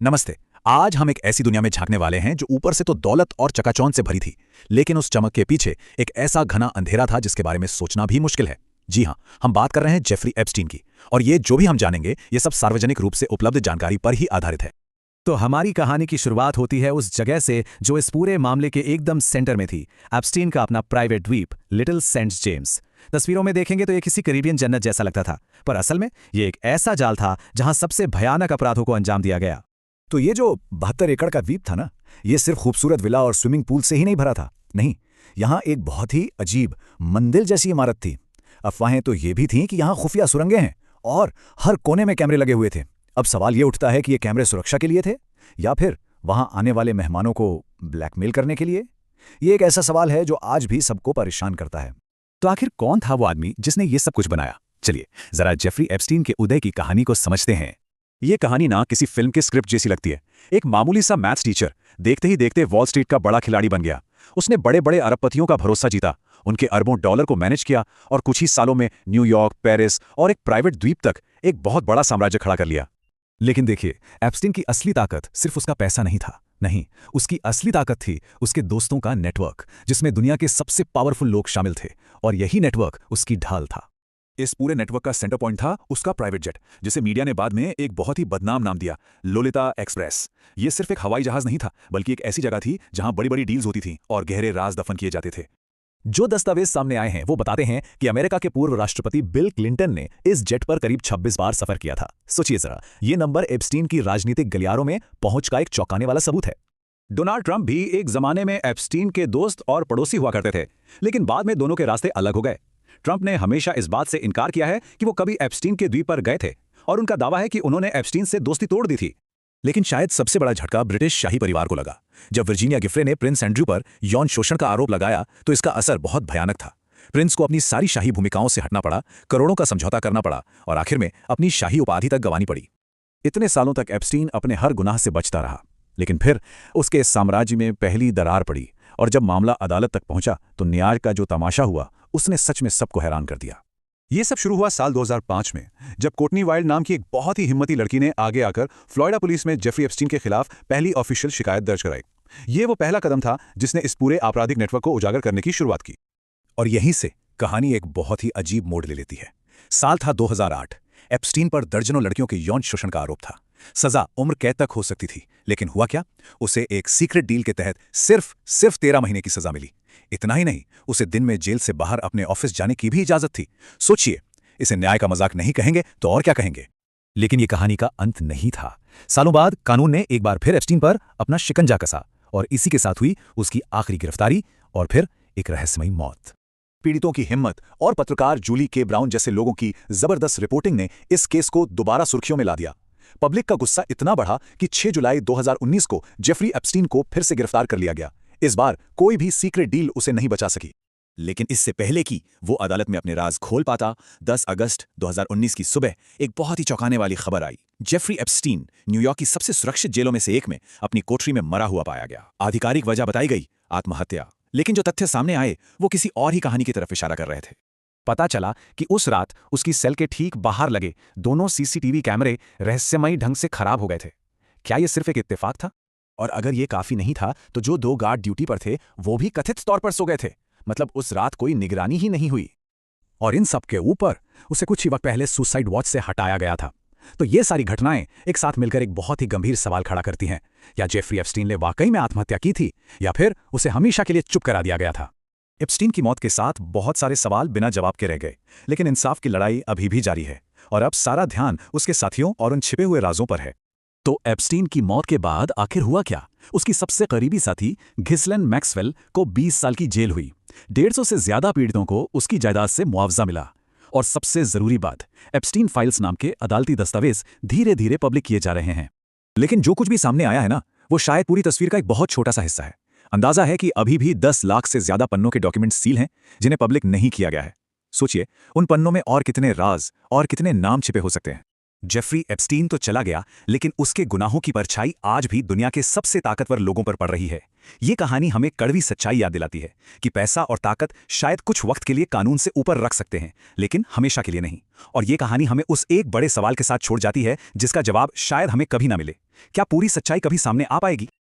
नमस्ते। आज हम एक ऐसी दुनिया में झांकने वाले हैं जो ऊपर से तो दौलत और चकाचौंध से भरी थी, लेकिन उस चमक के पीछे एक ऐसा घना अंधेरा था जिसके बारे में सोचना भी मुश्किल है। जी हाँ, हम बात कर रहे हैं जेफरी एप्स्टीन की। और ये जो भी हम जानेंगे ये सब सार्वजनिक रूप से उपलब्ध जानकारी पर ही आधारित है। तो हमारी कहानी की शुरुआत होती है उस जगह से जो इस पूरे मामले के एकदम सेंटर में थी, एप्स्टीन का अपना प्राइवेट द्वीप लिटिल सेंट जेम्स। तस्वीरों में देखेंगे तो ये किसी कैरिबियन जन्नत जैसा लगता था, पर असल में ये एक ऐसा जाल था जहां सबसे भयानक अपराधों को अंजाम दिया गया। तो ये जो 72 एकड़ का द्वीप था ना, ये सिर्फ खूबसूरत विला और स्विमिंग पूल से ही नहीं भरा था। नहीं, यहाँ एक बहुत ही अजीब मंदिर जैसी इमारत थी। अफवाहें तो ये भी थीं कि यहाँ खुफिया सुरंगें हैं और हर कोने में कैमरे लगे हुए थे। अब सवाल ये उठता है कि ये कैमरे सुरक्षा के लिए थे या फिर वहां आने वाले मेहमानों को ब्लैकमेल करने के लिए। ये एक ऐसा सवाल है जो आज भी सबको परेशान करता है। तो आखिर कौन था वो आदमी जिसने ये सब कुछ बनाया? चलिए जरा जेफरी एप्स्टीन के उदय की कहानी को समझते हैं। ये कहानी ना किसी फिल्म के स्क्रिप्ट जैसी लगती है। एक मामूली सा मैथ्स टीचर देखते ही देखते वॉल स्ट्रीट का बड़ा खिलाड़ी बन गया। उसने बड़े बड़े अरबपतियों का भरोसा जीता, उनके अरबों डॉलर को मैनेज किया और कुछ ही सालों में न्यूयॉर्क, पेरिस और एक प्राइवेट द्वीप तक एक बहुत बड़ा साम्राज्य खड़ा कर लिया। लेकिन देखिए, एप्स्टीन की असली ताकत सिर्फ उसका पैसा नहीं था। नहीं, उसकी असली ताकत थी उसके दोस्तों का नेटवर्क, जिसमें दुनिया के सबसे पावरफुल लोग शामिल थे, और यही नेटवर्क उसकी ढाल था। इस पूरे नेटवर्क का सेंटर पॉइंट था उसका प्राइवेट जेट, जिसे मीडिया ने बाद में एक बहुत ही बदनाम नाम दिया, लोलिता एक्सप्रेस। ये सिर्फ एक हवाई जहाज नहीं था, बल्कि एक ऐसी जगह थी जहां बड़ी बड़ी डील्स होती थीं और गहरे राज दफन किए जाते थे। जो दस्तावेज सामने आए हैं वो बताते हैं कि अमेरिका के पूर्व राष्ट्रपति बिल क्लिंटन ने इस जेट पर करीब 26 बार सफर किया था। सोचिए जरा, ये नंबर एप्स्टीन की राजनीतिक गलियारों में पहुंच का एक चौंकाने वाला सबूत है। डोनाल्ड ट्रंप भी एक जमाने में एप्स्टीन के दोस्त और पड़ोसी हुआ करते थे, लेकिन बाद में दोनों के रास्ते अलग हो गए। ट्रंप ने हमेशा इस बात से इनकार किया है कि वो कभी एप्स्टीन के द्वीप पर गए थे, और उनका दावा है कि उन्होंने एप्स्टीन से दोस्ती तोड़ दी थी। लेकिन शायद सबसे बड़ा झटका ब्रिटिश शाही परिवार को लगा। जब वर्जीनिया गिफ्रे ने प्रिंस एंड्रयू पर यौन शोषण का आरोप लगाया तो इसका असर बहुत भयानक था। प्रिंस को अपनी सारी शाही भूमिकाओं से हटना पड़ा, करोड़ों का समझौता करना पड़ा और आखिर में अपनी शाही उपाधि तक गंवानी पड़ी। इतने सालों तक एप्स्टीन अपने हर गुनाह से बचता रहा, लेकिन फिर उसके साम्राज्य में पहली दरार पड़ी, और जब मामला अदालत तक पहुंचा तो न्याय का जो तमाशा हुआ उसने सच में सबको हैरान कर दिया। ये सब शुरू हुआ साल 2005 में, जब कोर्टनी वाइल्ड नाम की एक बहुत ही हिम्मती लड़की ने आगे आकर फ्लोरिडा पुलिस में जेफरी एप्स्टीन के खिलाफ पहली ऑफिशियल शिकायत दर्ज कराई। ये वो पहला कदम था जिसने इस पूरे आपराधिक नेटवर्क को उजागर करने की शुरुआत की। और यहीं से कहानी एक बहुत ही अजीब मोड़ ले लेती है। साल था 2008। एप्स्टीन पर दर्जनों लड़कियों के यौन शोषण का आरोप था। सजा उम्र कैद तक हो सकती थी, लेकिन हुआ क्या? उसे एक सीक्रेट डील के तहत सिर्फ 13 महीने की सजा मिली। इतना ही नहीं, उसे दिन में जेल से बाहर अपने ऑफिस जाने की भी इजाजत थी। सोचिए, इसे न्याय का मजाक नहीं कहेंगे तो और क्या कहेंगे? लेकिन ये कहानी का अंत नहीं था। सालों बाद कानून ने एक बार फिर एप्स्टीन पर अपना शिकंजा कसा, और इसी के साथ हुई उसकी आखिरी गिरफ्तारी और फिर एक रहस्यमयी मौत। पीड़ितों की हिम्मत और पत्रकार जूली के ब्राउन जैसे लोगों की जबरदस्त रिपोर्टिंग ने इस केस को दोबारा सुर्खियों में ला दिया। पब्लिक का गुस्सा इतना बढ़ा कि 6 जुलाई 2019 को जेफरी एप्स्टीन को फिर से गिरफ्तार कर लिया गया। इस बार कोई भी सीक्रेट डील उसे नहीं बचा सकी। लेकिन इससे पहले कि वो अदालत में अपने राज खोल पाता, 10 अगस्त 2019 की सुबह एक बहुत ही चौंकाने वाली खबर आई। जेफरी एप्स्टीन न्यूयॉर्क की सबसे सुरक्षित जेलों में से एक में अपनी कोठरी में मरा हुआ पाया गया। आधिकारिक वजह बताई गई आत्महत्या, लेकिन जो तथ्य सामने आए वो किसी और ही कहानी की तरफ इशारा कर रहे थे। पता चला कि उस रात उसकी सेल के ठीक बाहर लगे दोनों सीसीटीवी कैमरे रहस्यमयी ढंग से खराब हो गए थे। क्या ये सिर्फ एक इत्तेफाक था? और अगर ये काफी नहीं था तो जो 2 गार्ड ड्यूटी पर थे वो भी कथित तौर पर सो गए थे। मतलब उस रात कोई निगरानी ही नहीं हुई। और इन सब के ऊपर उसे कुछ ही वक्त पहले सुसाइड वॉच से हटाया गया था। तो ये सारी घटनाएं एक साथ मिलकर एक बहुत ही गंभीर सवाल खड़ा करती हैं। या जेफरी एप्स्टीन ने वाकई में आत्महत्या की थी, या फिर उसे हमेशा के लिए चुप करा दिया गया था? एप्स्टीन की मौत के साथ बहुत सारे सवाल बिना जवाब के रह गए, लेकिन इंसाफ की लड़ाई अभी भी जारी है, और अब सारा ध्यान उसके साथियों और उन छिपे हुए राजों पर है। तो एप्स्टीन की मौत के बाद आखिर हुआ क्या? उसकी सबसे करीबी साथी घिस्लन मैक्सवेल को 20 साल की जेल हुई। 150 से ज्यादा पीड़ितों को उसकी जायदाद से मुआवजा मिला। और सबसे जरूरी बात, एप्स्टीन फाइल्स नाम के अदालती दस्तावेज धीरे धीरे पब्लिक किए जा रहे हैं। लेकिन जो कुछ भी सामने आया है ना, वो शायद पूरी तस्वीर का एक बहुत छोटा सा हिस्सा है। अंदाजा है कि अभी भी 10 लाख से ज्यादा पन्नों के डॉक्यूमेंट्स सील हैं जिन्हें पब्लिक नहीं किया गया है। सोचिए, उन पन्नों में और कितने राज और कितने नाम छिपे हो सकते हैं। जेफरी एप्स्टीन तो चला गया, लेकिन उसके गुनाहों की परछाई आज भी दुनिया के सबसे ताकतवर लोगों पर पड़ रही है। ये कहानी हमें कड़वी सच्चाई याद दिलाती है कि पैसा और ताकत शायद कुछ वक्त के लिए कानून से ऊपर रख सकते हैं, लेकिन हमेशा के लिए नहीं। और ये कहानी हमें उस एक बड़े सवाल के साथ छोड़ जाती है जिसका जवाब शायद हमें कभी ना मिले। क्या पूरी सच्चाई कभी सामने आ पाएगी?